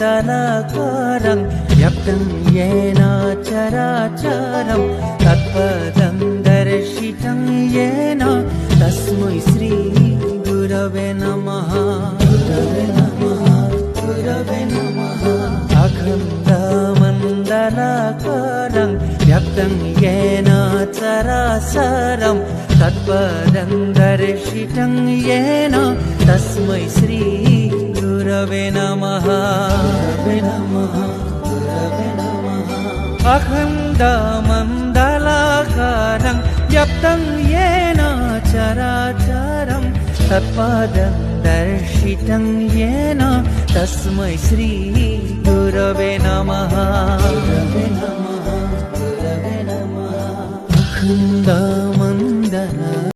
मण्डलाकारं व्याप्तं येन चराचरं तत्पदं दर्शितं येन तस्मै श्री गुरवे नमः। गुरवे नमः, गुरवे नमः। अखण्डमण्डलाकारं व्याप्तं येन चराचरं तत्पदं दर्शितं येन तस्मै श्री गुरवे नमः। गुरवे नमः, गुरवे नमः। अखण्डमण्डलाकारं व्याप्तं येन चराचरं तत्पदं दर्शितं येन तस्मै श्री गुरवे नमः। गुरवे नमः।